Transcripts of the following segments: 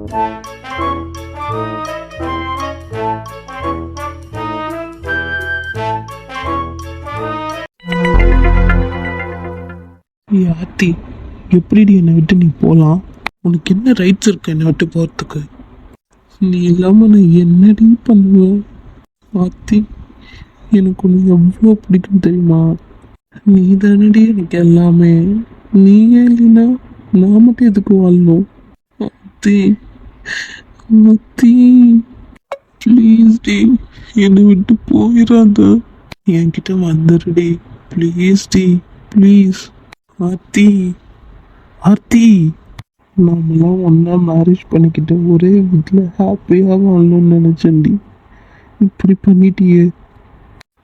ஆத்தி, எப்படிடி என்னை விட்டு நீ போகலாம்? உனக்கு என்ன ரைட்ஸ் இருக்கு என்னை விட்டு போகிறதுக்கு? நீ இல்லாம நான் என்னடி பண்ணுவேன்? ஆத்தி, எனக்கு உன்னை எவ்வளோ பிடிக்கும் தெரியுமா? நீ தானடி எனக்கு எல்லாமே. நீயே இல்லைன்னா நான் மட்டும் எதுக்கு வாழணும்? ஆத்தி, ஆத்தி, ப்ளீஸ் டி, என்னை விட்டு போயிடாத. என்கிட்ட வந்துடுடி ப்ளீஸ் டி, ப்ளீஸ். ஆத்தி, ஆத்தி, நாமெல்லாம் ஒன்றா மேரேஜ் பண்ணிக்கிட்டு ஒரே வீட்டில் ஹாப்பியாக வாழணும்னு நினச்சேன்டி. இப்படி பண்ணிட்டியே.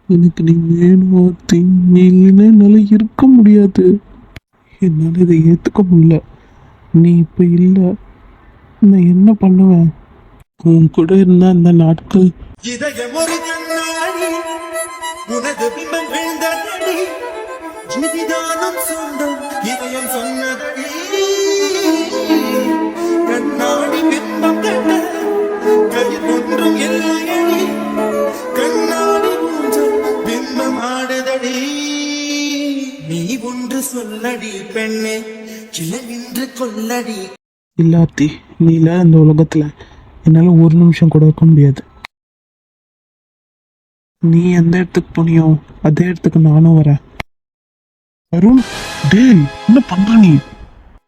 எனக்கு நீ வேணும் ஆத்தி. நீ இல்லைன்னா என்னால் இருக்க முடியாது. என்னால் இதை ஏற்றுக்க முடியல. நீ இப்போ இல்லை, நான் என்ன பண்ணுவேன்? உன் கூட இருந்த அந்த நாட்கள் உனது பிம்பம் விழுந்ததடி, ஜீவிதானம் சொந்தம் இதயம் சொன்னதடி, கண்ணாடி பிம்பம் கண்ட கயிர் ஒன்றும் இல்லையடி, கண்ணாடி மூன்றும் பிம்பம் ஆடுதடி. நீ ஒன்று சொல்லடி பெண்ணே, சில நின்று கொல்லடி. இல்லாத்தி, நீ இல்ல இந்த உலகத்துல என்னால ஒரு நிமிஷம் கூட இருக்க முடியாது. நீ எந்த இடத்துக்கு போனியோ அதே இடத்துக்கு நானும் வரேன். அருண், டேய், என்ன பண்ற நீ?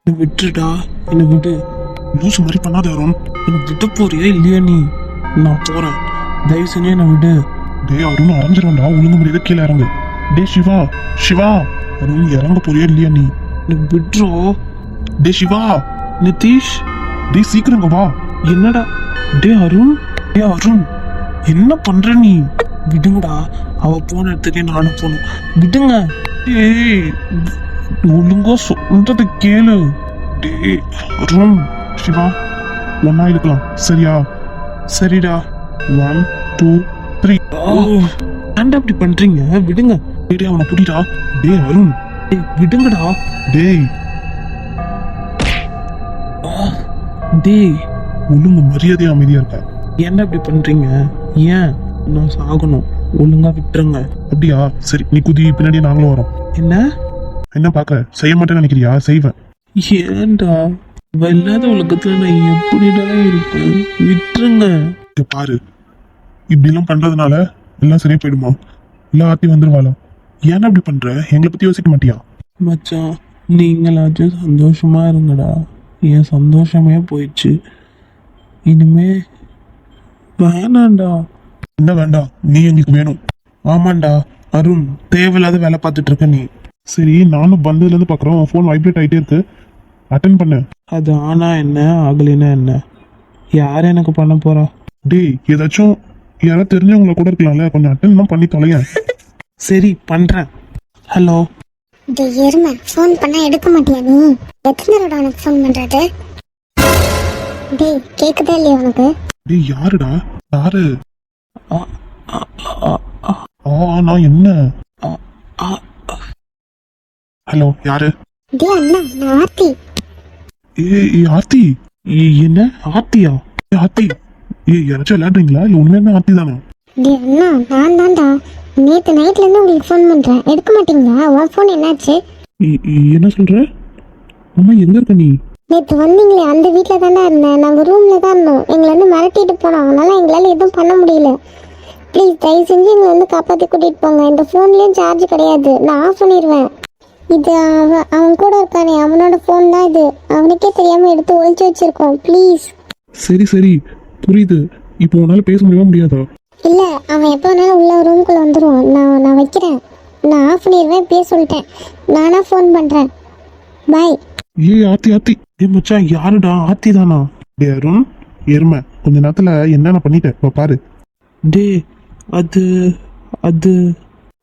என்னை விட்டுடா, என்னை விடு. லூசு மாதிரி பண்ணாத அருண். என்னை விட்டு போறியா இல்லையா நீ? நான் போறேன், தயவு செஞ்சு என்னை விடு. டேய் அருண், அரைஞ்சிருவேன்டா, ஒழுங்கு முடியாத கீழே இறங்கு. டே சிவா, சிவா, அருண் இறங்க போறியா இல்லையா நீ? என்னை விட்றோ. டே சிவா, நிதிஷ், டே சீக்கிரம் வா. என்னடா? டே அருண், டே அருண், என்ன பண்ற நீ? விடுங்கடா, அவ போன இடத்துக்கே நானும் போகணும். விடுங்க. ஏய், ஒழுங்கா சொல்றத கேளு. டே அருண், சிவா, ஒன்னா இருக்கலாம் சரியா? சரிடா. 1 2 3. ஏன்டா அப்படி பண்றீங்க? விடுங்க. டேய் அவனை புடிடா. டே அருண், டேய் விடுங்கடா. டேய் டேய், ஒழுங்கு மரியாதையா அமைதியா இருக்க. ஏன்டா இப்படி பண்றீங்க? ஏன் நான் சாகணும்? ஒழுங்கா விட்டுருங்க. அப்படியா? சரி, நீ குதி, பின்னாடி நாங்களும் வரோம். என்ன என்ன பார்க்க செய்ய மாட்டேன்னு நினைக்கிறியா? செய்வேன். ஏன்டா? இல்லாத உலகத்துல நான் எப்படிடா இருப்பேன்? விட்டுருங்க. பாரு, இப்படி எல்லாம் பண்றதுனால எல்லாம் சரியா போயிடுமா? இல்ல ஆத்தி வந்துருவாளா? ஏன்னா அப்படி பண்ற? எங்களை பத்தி யோசிக்க மாட்டியா? மச்சான், நீங்களாச்சும் சந்தோஷமா இருங்கடா. என் சந்தோஷமே போயிடுச்சு. இனிமே வேணாண்டா. என்ன வேண்டாம்? நீ எங்களுக்கு வேணும். ஆமாண்டா அருண், தேவையில்லாத வேலை பார்த்துட்டு இருக்க நீ. சரி, நானும் பந்ததுல இருந்து பாக்குறோம், ஃபோன் வைப்ரேட் ஆயிட்டே இருக்கு. அட்டன் பண்ணு. அது ஆனா என்ன, ஆகலைன்னா என்ன? யார் எனக்கு பண்ண போறா? டேய், ஏதாச்சும் யாராவது தெரிஞ்சவங்கள கூட இருக்கலாம்ல, கொஞ்சம் அட்டன் தான் பண்ணி தொலைங்க. சரி, பண்றேன். ஹலோ. டேய் எருமை, ஃபோன் பண்ணா எடுக்க மாட்டியா நீ? எத்தனை தடவை உனக்கு ஃபோன் பண்றது? டேய், கேக்குதா இல்லையா உனக்கு? டேய் யாருடா? யாரு? நான் என்ன? ஹலோ, யாரு? டேய் அண்ணா, நான் ஆர்த்தி. ஏய் ஆர்த்தி. என்ன ஆர்த்தியா? ஆர்த்தி, யாராச்சும் விளையாடுறீங்களா? இல்ல உண்மையான ஆர்த்தி தானா? டேய் அண்ணா, நான் தான்டா. நேத்து நைட்ல இருந்து உங்களுக்கு ஃபோன் பண்றேன், எடுக்க மாட்டீங்களா? உன் ஃபோன் என்னாச்சு? என்ன சொல்ற? அம்மா எங்க இருக்க நீ? நேத்து வந்தீங்களே அந்த வீட்ல தானே இருந்தேன். நாங்க ரூம்ல தான் இருந்தோம். எங்களை வந்து மிரட்டிட்டு போனோம், அதனால எங்களால எதுவும் பண்ண முடியல. ப்ளீஸ் தயவு செஞ்சு எங்களை வந்து காப்பாற்றி கூட்டிட்டு போங்க. இந்த ஃபோன்லயும் சார்ஜ் கிடையாது, நான் ஆஃப் பண்ணிடுவேன். இது அவன் கூட இருக்கானே, அவனோட ஃபோன் தான் இது. அவனுக்கே தெரியாம எடுத்து ஒழிச்சு வச்சிருக்கோம். ப்ளீஸ். சரி சரி, புரியுது. இப்போ உன்னால பேச முடியாதா? இல்ல, அவன் எப்போ வேணாலும் உள்ள ரூம்குள்ள வந்துருவான். நான் வைக்கிறேன், நான் ஆஃப் பண்ணிடுவேன். பேச சொல்லிட்டேன், நானா ஃபோன் பண்றேன். பாய். ஆர்த்தி ஆர்த்தி. மச்சான், யாருடா? ஆர்த்தி தானா? டே அருண், எருமை, கொஞ்ச நேரத்துல என்னென்ன பண்ணிட்டேன் பாரு. டே அது அது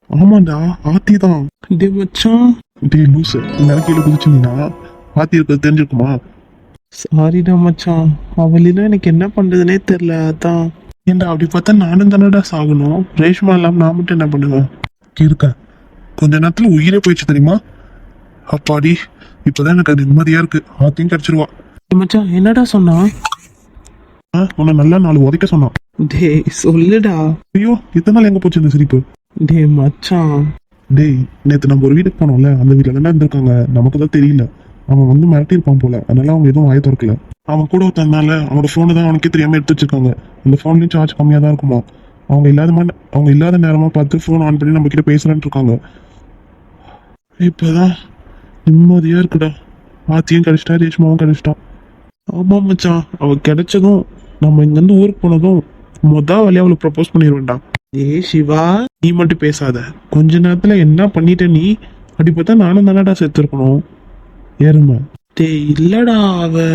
ஆமாண்டா, ஆர்த்தி தான். டே மச்சான். டே லூசு, இந்த கீழே குதிச்சுனா ஆர்த்தி இருக்கிறது தெரிஞ்சிருக்குமா? சாரிடா மச்சான், அவளினா எனக்கு என்ன பண்றதுனே தெரியல. அதான். ஏண்டா அப்படி பார்த்தா நானும் தானடா சாகணும். ரேஷ்மா இல்லாம நான் மட்டும் என்ன பண்ணுவேன்? இருக்கேன். கொஞ்ச நேரத்துல உயிரே போயிடுச்சு தெரியுமா? அப்பாடி, இப்பதான் எனக்கு அது நிம்மதியா இருக்கு. ஆத்தையும் கிடைச்சிருவா. மச்சான் என்னடா சொன்னா? உன்னை நல்லா 4 உதைக்க சொன்னான். டேய் சொல்லுடா. ஐயோ இத்தனை நாள் எங்க போச்சு இந்த சிரிப்பு? டேய் மச்சான். டேய் நேத்து நம்ம ஒரு வீட்டுக்கு போனோம்ல, அந்த வீட்டுல தானே இருந்திருக்காங்க, நமக்கு தான் தெரியல. அவன் வந்து மிரட்டி இருப்பான் போல, அதனால அவங்க எதுவும் வாய திறக்கல. அவன் கூட ஒருத்தனால அவனோட போனு தான் அவனுக்கே தெரியாம எடுத்து வச்சிருக்காங்க. அந்த போன்லயும் சார்ஜ் கம்மியா தான் இருக்குமா. அவங்க இல்லாத நேரமா பார்த்து போன் ஆன் பண்ணி நம்ம கிட்ட பேசுறேன்னு இருக்காங்க. இப்பதான் நிம்மதியா இருக்குடா. ஆத்தியும் கிடைச்சிட்டா, ரேஷ்மாவும் கிடைச்சிட்டான். ஆமா மச்சான், அவ கிடைச்சதும் நம்ம இங்க இருந்து ஊருக்கு போனதும் வேலையை அவளுக்கு ப்ரப்போஸ் பண்ணிடுவேன்டா. ஏய் சிவா. நீ மட்டும் பேசாத. கொஞ்ச நேரத்துல என்ன பண்ணிட்ட நீ? அப்படி பார்த்தா நானும் தானடா செத்துருக்கணும். ஏறுமை. டேய் இல்லடா அவ.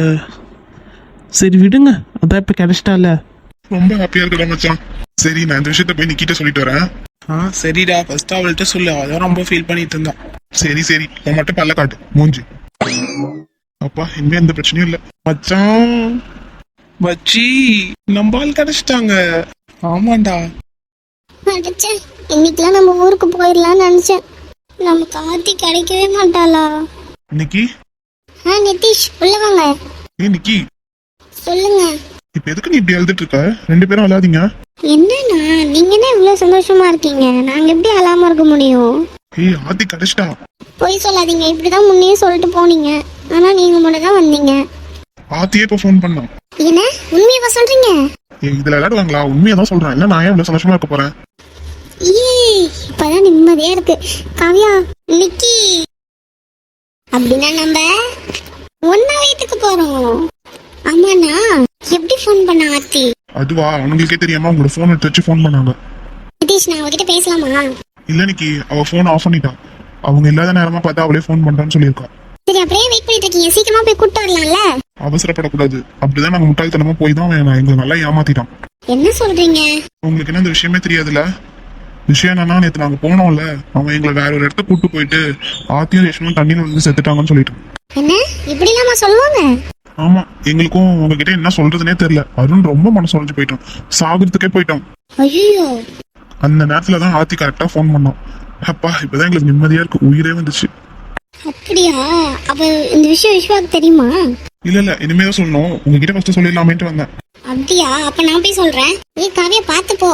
சரி விடுங்க, அதான் இப்ப கிடைச்சிட்டால. ரொம்ப ஹாப்பியா இருக்குடா மச்சான். சரி நான் இந்த விஷயத்த போய் நிக்கிட்ட சொல்லிட்டு வரேன். சரிடா, ஃபர்ஸ்ட் அவள்கிட்ட சொல்லு, அதான் ரொம்ப ஃபீல் பண்ணிட்டு இருந்தான். சரி சரி, உன் மட்டும் பல்ல காட்டு மூஞ்சி. அப்பா இனிமே எந்த பிரச்சனையும் இல்ல. மச்சான் மச்சி நம்பால் கிடைச்சிட்டாங்க. ஆமாண்டா. அடிச்சேன், இன்னைக்கெல்லாம் நம்ம ஊருக்கு போயிடலாம்னு நினைச்சேன். நமக்கு ஆத்தி கிடைக்கவே மாட்டாளா? நிக்கி. நிதிஷ் உள்ள வாங்க. நிக்கி சொல்லுங்க. இப்ப எதுக்கு நீ இப்படி அழுதுட்டு இருக்க? 2 பேரும் அழாதீங்க. என்னண்ணா நீங்க என்ன இவ்வளவு சந்தோஷமா இருக்கீங்க? நாங்க எப்படி அழாம இருக்க முடியும்? ஆத்தி கிடைச்சிட்டா. பொய் சொல்லாதீங்க, இப்படிதான் முன்னே சொல்லிட்டு போனீங்க. ஆனா நீங்க மட்டும் தான் வந்தீங்க. ஆத்தியே இப்ப போன் பண்ணான். என்ன உண்மையவா சொல்றீங்க? இதுல விளையாடுவாங்களா? உண்மையா தான் சொல்றேன். இல்ல நான் ஏன் இவ்வளவு சந்தோஷமா இருக்க போறேன்? இப்பதான் நிம்மதியா இருக்கு. காவியா, நிக்கி, அப்படின்னா நம்ம ஒன்னா வீட்டுக்கு போறோம். ஆமாண்ணா. எப்படி போன் பண்ண ஆத்தி? அதுவா, அவங்களுக்கே தெரியாம உங்களோட போன் எடுத்து வச்சு போன் பண்ணாங்க. நிதிஷ் நான் அவகிட்ட பேசலாமா? இல்ல நிக்கி, அவ போன் ஆஃப் பண்ணிட்டான். அவங்க இல்லாத நேரமா பார்த்தா அவளே போன் பண்றான்னு சொல்லியிருக்கா. சரி அப்படியே வெயிட் பண்ணிட்டு இருக்கீங்க, சீக்கிரமா போய் கூட்டு வரலாம்ல. அவசரப்படக்கூடாது. அப்படிதான் நாங்க முட்டாள்தனமா போய் தான் எங்களை நல்லா ஏமாத்திட்டான். என்ன சொல்றீங்க? உங்களுக்கு என்ன இந்த விஷயமே தெரியாதுல்ல? விஷயம் என்னன்னா, நேத்து நாங்க போனோம்ல, அவன் எங்களை வேற ஒரு இடத்த கூட்டு போயிட்டு ஆத்தியும் ரேஷனும் தண்ணியில வந்து செத்துட்டாங்கன்னு சொல்லிட்டு. என்ன இப்படி இல்லாம சொல்லுவாங்க? ஆமா, எங்களுக்கும் உங்ககிட்ட என்ன சொல்றதுனே தெரியல. அருண் ரொம்ப மனசு உடைஞ்சு போயிட்டோம். சாகுறதுக்கே போயிட்டோம். ஐயோ. அந்த நேரத்துலதான் ஆத்தி கரெக்டா போன் பண்ணோம். அப்பா இப்பதான் எங்களுக்கு நிம்மதியா இருக்கு, உயிரே வந்துச்சு. அப்படியா? அப்ப இந்த விஷயம் விஸ்வாக்கு தெரியுமா? இல்ல இனிமேதான் சொல்லணும். உங்ககிட்ட ஃபர்ஸ்ட் சொல்லிடலாமேன்ட்டு வந்தேன். அப்படியா? அப்ப நான் போய் சொல்றேன். நீ காவியா பாத்து போ.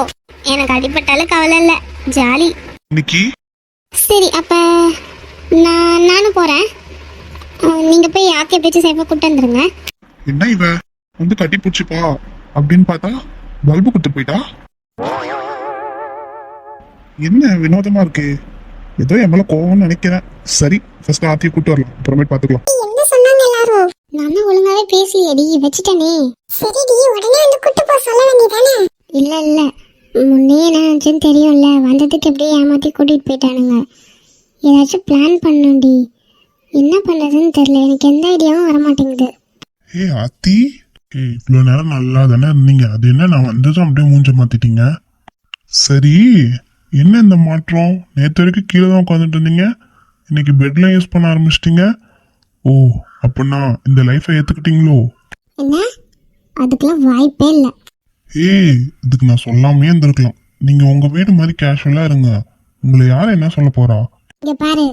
எனக்கு அடிபட்டாலும் கவலை இல்ல, ஜாலி. நிக்கி. சரி அப்ப நானும் போறேன். நீங்க போய் ஆத்திய பேச்சு சேஃபா கூட்டு வந்துருங்க. என்ன இவ வந்து கட்டி பிடிச்சிப்பா அப்படின்னு பார்த்தா பல்பு குத்து போயிட்டா. என்ன வினோதமா இருக்கு. ஏதோ என் மேல கோவம்னு நினைக்கிறேன். சரி ஃபர்ஸ்ட் ஆத்தியை கூட்டு வரலாம், அப்புறமேட்டு பாத்துக்கலாம். என்ன சொன்னாங்க எல்லாரும்? நான் தான் ஒழுங்காவே பேசலையேடி, வச்சிட்டனே. சரிடி, உடனே வந்து கூட்டு போ சொல்ல வேண்டியதானே? இல்ல முன்னே நான் தெரியும்ல, வந்ததுக்கு எப்படியே ஏமாத்தி கூட்டிட்டு போயிட்டானுங்க. ஏதாச்சும் பிளான் பண்ணணும்டி. என்ன பண்றதுன்னு தெரியல, எனக்கு எந்த ஐடியாவும் வர மாட்டேங்குது. ஆத்தி, இவ்வளவு நேரம் நல்லா தானே இருந்தீங்க. அது என்ன நான் வந்ததும் அப்படியே மூஞ்ச மாத்திட்டீங்க? சரி என்ன இந்த மாற்றம்? நேற்று வரைக்கும் கீழே தான் உட்காந்துட்டு இருந்தீங்க, இன்னைக்கு பெட்ல யூஸ் பண்ண ஆரம்பிச்சிட்டீங்க. ஓ அப்படின்னா இந்த லைஃபை ஏத்துக்கிட்டீங்களோ? என்ன? அதுக்கெல்லாம் வாய்ப்பே இல்லை. இதுக்கு நான் சொல்லாமே இருந்திருக்கலாம். நீங்க உங்க வீடு மாதிரி கேஷுவலா இருங்க. உங்களை யார் என்ன சொல்ல போறா? இங்க பாரு.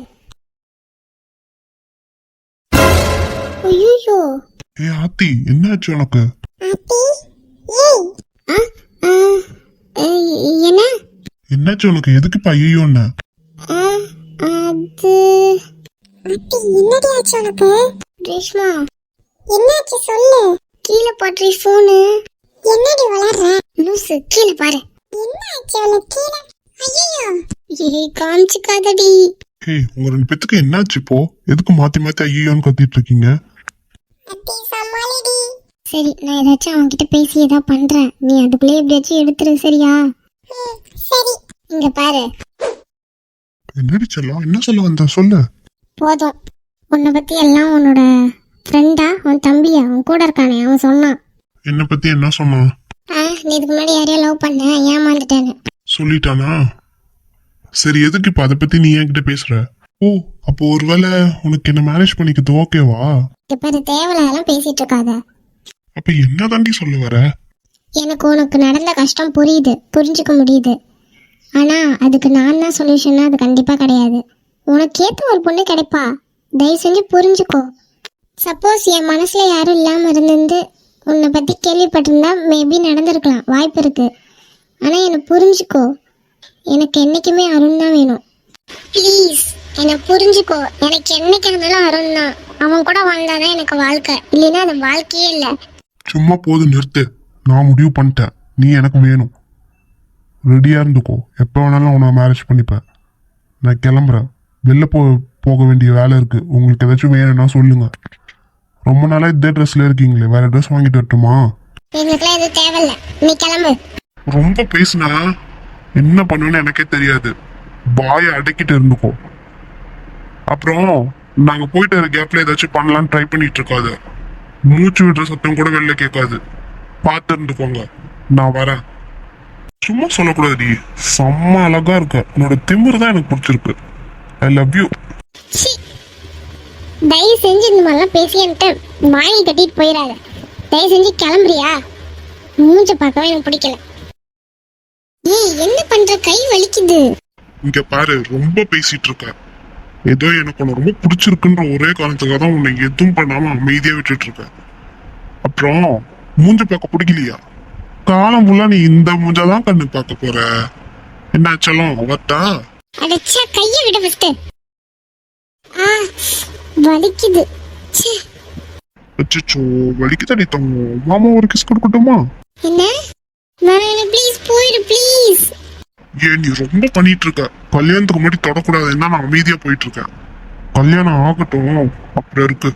ஐயோ. ஆத்தி என்னாச்சு உனக்கு? ஆத்தி என்ன? என்னாச்சு உனக்கு? எதுக்கு இப்ப ஐயோன்னு? அது ஆத்தி என்னடி ஆச்சு உனக்கு? ரேஷ்மா என்னாச்சு சொல்லு. கீழே போட்ரி போனு. என்னடி வளர்ற லூசு? கீழே பாரு. என்னாச்சு உனக்கு கீழே? ஐயோ காமிச்சுக்காதடி. உங்க 2 பேத்துக்கு என்னாச்சு இப்போ? எதுக்கு மாத்தி மாத்தி ஐயோன்னு கத்திட்டு இருக்கீங்க? சரி நான் ஏதாச்சும் அவன்கிட்ட பேசி ஏதா பண்றேன், நீ அதுக்குள்ளே எப்படியாச்சும் எடுத்துரு, சரியா? சரி இங்க பாரு. என்னடி செல்லம், என்ன சொல்ல வந்த சொல்லு. போதும், உன்னை பத்தி எல்லாம் உன்னோட ஃப்ரெண்டா, உன் தம்பியா, உன் கூட இருக்கானே அவன் சொன்னான். என்ன பத்தி என்ன சொன்னான்? நீ இதுக்கு முன்னாடி யாரையா லவ் பண்ண, ஏமாந்துட்டேன்னு சொல்லிட்டானா? சரி எதுக்கு இப்ப அதை பத்தி நீ என்கிட்ட பேசுற? ஓ அப்போ ஒருவேளை உனக்கு என்ன மேரேஜ் பண்ணிக்கிறது ஓகேவா? இங்க பாரு, தேவையில்லாதெல்லாம் பேசிட்டு இருக்காத. அப்ப என்ன தாண்டி சொல்ல வர? எனக்கு உனக்கு நடந்த கஷ்டம் புரியுது, புரிஞ்சுக்க முடியுது. ஆனா அதுக்கு நான் தான் சொல்யூஷன்னா அது கண்டிப்பா கிடையாது. உனக்கு ஏத்த ஒரு பொண்ணு கிடைப்பா, தயவு செஞ்சு புரிஞ்சுக்கோ. சப்போஸ் என் மனசுல யாரும் இல்லாம இருந்து உன்னை பற்றி கேள்விப்பட்டிருந்தா மேபி நடந்திருக்கலாம், வாய்ப்பு இருக்கு. ஆனால் என்னை புரிஞ்சுக்கோ, எனக்கு என்றைக்குமே அருண் தான் வேணும். ப்ளீஸ் என்னை புரிஞ்சுக்கோ. எனக்கு என்னைக்கு இருந்தாலும் அருண் தான். அவன் கூட வாழ்ந்தாதான் எனக்கு வாழ்க்கை, இல்லைன்னா அது வாழ்க்கையே இல்லை. சும்மா போது நிறுத்து. நான் முடிவு பண்ணிட்டேன், நீ எனக்கு வேணும். ரெடியா இருந்துக்கோ, எப்போ வேணாலும் உன்னை மேரேஜ் பண்ணிப்பேன். நான் கிளம்புறேன், வெளில போக வேண்டிய வேலை இருக்கு. உங்களுக்கு ஏதாச்சும் வேணும்னா சொல்லுங்க. ரொம்ப நாளா இதே ட்ரெஸ்ல இருக்கீங்களே, வேற ட்ரெஸ் வாங்கிட்டு வரட்டுமா? எங்களுக்குலாம் எதுவும் தேவையில்லை, நீ கிளம்பு. ரொம்ப பேசுனா என்ன பண்ணுன்னு எனக்கே தெரியாது. பாயை அடக்கிட்டு இருந்துக்கோ. அப்புறம் நாங்க போயிட்டு வர கேப்ல ஏதாச்சும் பண்ணலாம்னு ட்ரை பண்ணிட்டு இருக்காது. மூச்சு விடுற சத்தம் கூட வெளில கேட்காது. பார்த்து இருந்துக்கோங்க, நான் வரேன். சும்மா சொல்லக்கூடாது. செம்ம அழகா இருக்க. உன்னோட திமிரு தான் எனக்கு பிடிச்சிருக்கு. I love you. சீ, தயவு செஞ்சு இந்த மாதிரிலாம் பேசி என்கிட்ட வாங்கி கட்டிட்டு போயிடாத. தயவு செஞ்சு கிளம்புறியா? மூஞ்ச பார்க்கவே எனக்கு பிடிக்கல. ஏய், என்ன பண்ற? கை வலிக்குது. இங்க பாரு, ரொம்ப பேசிட்டு இருக்க. ஏதோ எனக்கு உன்னை ரொம்ப பிடிச்சிருக்குன்ற ஒரே காரணத்துக்காக தான் உன்னை எதுவும் பண்ணாம அமைதியா விட்டுட்டு இருக்க. அப்புறம் மூஞ்ச பார்க்க பிடிக்கலையா? காலம் ஃபுல்லா நீ இந்த மூஞ்சாதான் கண்ணு பார்க்க போற. என்னாச்சாலும் அவத்தா அடச்சா, கைய விட ஃபர்ஸ்ட். ஆ, வலிக்குது. ச்சே. அச்சோ, வலிக்குதடி தங்கம். மாமா ஒரு கிஸ் கொடுக்கட்டுமா? என்ன? வேணாம், ப்ளீஸ் போயிடு ப்ளீஸ். ஏன் நீ ரொம்ப பண்ணிட்டு இருக்க? கல்யாணத்துக்கு முன்னாடி தொடக்கூடாதுன்னா நான் அமைதியா போயிட்டு இருக்கேன். கல்யாணம் ஆகட்டும், அப்புறம் இருக்கு.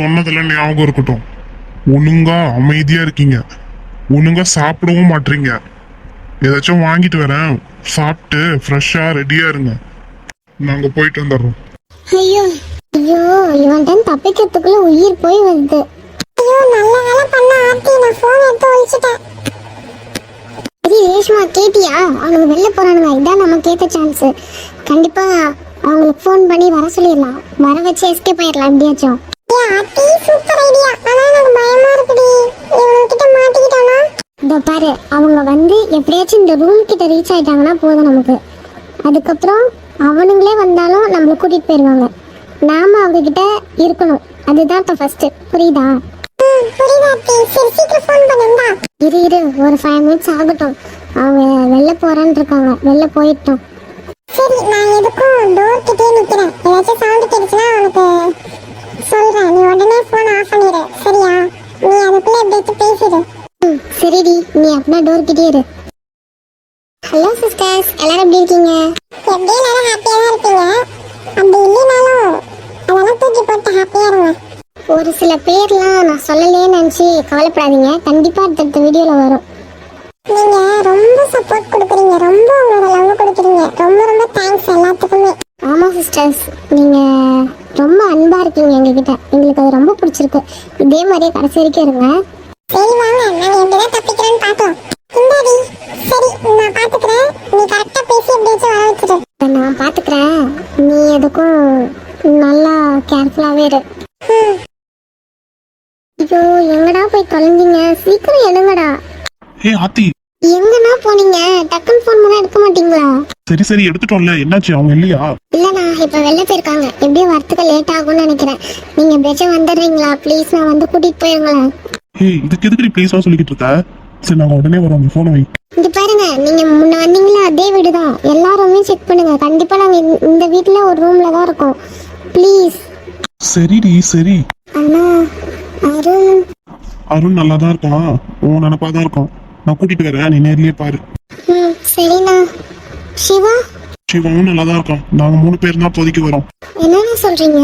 சொன்னதெல்லாம் ஞாபகம் இருக்கட்டும். ஒழுங்கா அமைதியா இருக்கீங்க. ஒழுங்கா சாப்பிடவும் மாட்டீங்க. ஏதாச்சும் வாங்கிட்டு வரேன், சாப்பிட்டு ஃப்ரெஷ்ஷா ரெடியா இருங்க. நாங்க போயிட்டு வந்துடுறோம். ஐயோ ஐயோ, இவன்ட்ட தப்பிக்கிறதுக்குள்ள உயிர் போய் வருது. ஐயோ, நல்ல வேலை பண்ண ஆர்த்தி, நான் போன் எடுத்து ஒழிச்சிட்டேன். சரி ரேஷ்மா, கேட்டியா? அவங்க வெளில போறானுங்க. இதான் நம்ம கேட்ட சான்ஸ். கண்டிப்பா அவங்களுக்கு ஃபோன் பண்ணி வர சொல்லிடலாம். வர வச்சு எஸ்கேப் ஆயிடலாம் எப்படியாச்சும். Super idea. ஆனா எனக்கு பயமா இருக்குடி, இவங்கிட்ட மாட்டிக்கிட்டானா? இந்த பாரு, அவங்க வந்து எப்படியாச்சும் இந்த ரூம் கிட்ட ரீச் ஆயிட்டாங்கன்னா போதும் நமக்கு. அதுக்கப்புறம் அவனுங்களே வந்தாலும் நம்மளை கூட்டிட்டு போயிடுவாங்க. நாம அவங்க கிட்ட இருக்கணும், அதுதான் இப்போ ஃபர்ஸ்ட். புரியுதா? இரு இரு, ஒரு 5 minutes ஆகட்டும். அவங்க வெளில போறான்னு இருக்காங்க, வெளில போயிட்டோம். சரி, நான் எதுக்கும் டோர் கிட்டே நிக்கிறேன். ஏதாச்சும் சவுண்ட் கேட்டுச்சுன்னா உனக்கு சொல்றேன். நீ உடனே போன் ஆஃப் பண்ணிடு, சரியா? நீ அதுக்குள்ள எப்படியாச்சும் பேசிடு. சரிடி, நீ அப்படின்னா டோர் கிட்டே இரு. ஹலோ சிஸ்டர்ஸ், எல்லாரும் எப்படி இருக்கீங்க? எப்படியும் எல்லாரும் ஹாப்பியா தான் இருப்பீங்க. அப்படி இல்லைனாலும் அதெல்லாம் தூக்கி போட்டு ஹாப்பியா இருங்க. ஒரு சில பேர்லாம் நான் சொல்லலையே நினச்சி கவலைப்படாதீங்க, கண்டிப்பாக அடுத்தடுத்த வீடியோவில் வரும். நீங்கள் ரொம்ப சப்போர்ட் கொடுக்குறீங்க, ரொம்ப உங்களோட லவ் கொடுக்குறீங்க. ரொம்ப ரொம்ப தேங்க்ஸ் எல்லாத்துக்குமே. ஆமாம் சிஸ்டர்ஸ், நீங்கள் ரொம்ப அன்பாக இருக்கீங்க எங்ககிட்ட. எங்களுக்கு அது ரொம்ப பிடிச்சிருக்கு. இதே மாதிரியே கடைசி வரைக்கும் இருங்க. சரி வாங்க, நாங்கள் எப்படிதான் தப்பிக்கிறேன்னு பார்க்கலாம். இந்தாடி, சரி நான் பார்த்துக்கிறேன். நீ கரெக்டாக பேசி எப்படியாச்சும் வர வச்சுரு. நான் பார்த்துக்கிறேன், நீ எதுக்கும் நல்லா கேர்ஃபுல்லாகவே இரு. ஐயோ, எங்கடா போய் தொலைஞ்சிங்க? சீக்கிரம் எடுங்கடா. ஏ ஆத்தி, எங்கண்ணா போனீங்க? டக்குன்னு ஃபோன் பண்ணா எடுக்க மாட்டீங்களா? சரி சரி எடுத்துட்டோம்ல, என்னாச்சு? அவங்க இல்லையா? இல்லண்ணா, இப்ப வெளில போயிருக்காங்க. எப்படியும் வரத்துக்கு லேட் ஆகும்னு நினைக்கிறேன். நீங்க எப்படியாச்சும் வந்துடுறீங்களா ப்ளீஸ்? நான் வந்து கூட்டிட்டு போயிருங்களேன். ஏய், இதுக்கு எதுக்கு ப்ளீஸா சொல்லிக்கிட்டு இருக்க? சரி, நாங்க உடனே வரோம். உங்க போனை வை. இங்க பாருங்க, நீங்க முன்ன வந்தீங்களா அதே வீடு தான். எல்லா ரூமையும் செக் பண்ணுங்க. கண்டிப்பா நாங்க இந்த வீட்டுல ஒரு ரூம்ல தான் இருக்கோம். ப்ளீஸ். சரிடி சரி. அண்ணா, அருண். அருண் நல்லா தான் இருக்கான், உன் நினப்பா தான் இருக்கான். நான் கூட்டிட்டு வரேன், நீ நேர்லயே பாரு. சரிண்ணா. சிவா? சிவாவும் நல்லா தான் இருக்கான். நாங்க 3 பேர் தான் இப்போதைக்கு வரோம். என்னண்ணா சொல்றீங்க?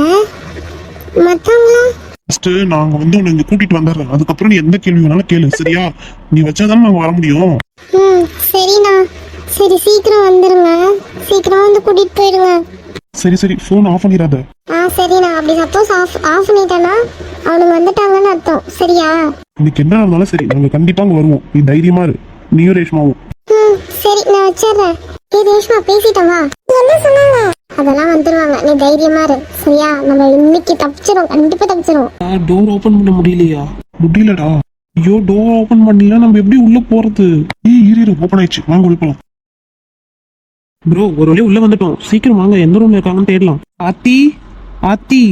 மத்தவங்களா? ஃபர்ஸ்ட் நாங்க வந்து உன்னை இங்க கூட்டிட்டு வந்துடுறேன். அதுக்கப்புறம் நீ எந்த கேள்வி வேணாலும் கேளு, சரியா? நீ வச்சாதானே நாங்க வர முடியும். சரிண்ணா. சரி, சீக்கிரம் வந்துருங்க. சீக்கிரம் வந்து கூட்டிட்டு போயிடுங்க. சரி சரி, ஃபோன் ஆஃப் பண்ணிடாத. சரிண்ணா. அப்படி சப்போஸ் ஆஃப் பண்ணிட்டேன்னா அவனுங்க வந்துட்டாங்கன்னு அர்த்தம், சரியா? இன்னைக்கு என்ன இருந்தாலும் சரி, நாங்க கண்டிப்பா அங்க வருவோம். நீ தைரியமா இரு, நீயும் ரேஷ்மாவும். சரி, நான் வச்சிடுறேன். ரேஷ்மா பேசிட்டவா? என்ன சொன்னாங்க? அதெல்லாம் வந்துருவாங்க, நீ தைரியமா இரு, சரியா? நம்ம இன்னைக்கு தப்பிச்சிரும், கண்டிப்பா தப்பிச்சிரும். டோர் ஓபன் பண்ண முடியலையா? முடியலடா. ஐயோ, டோர் ஓபன் பண்ணல, நம்ம எப்படி உள்ள போறது? இரு, ஓபன் ஆயிடுச்சு, வாங்க உள்ள போலாம். ப்ரோ, ஒரு வழியா உள்ள வந்துட்டோம். சீக்கிரம் வாங்க, எந்த ரூம்ல இருக்காங்கன்னு தேடலாம். ஆத்தி ஆத்தி.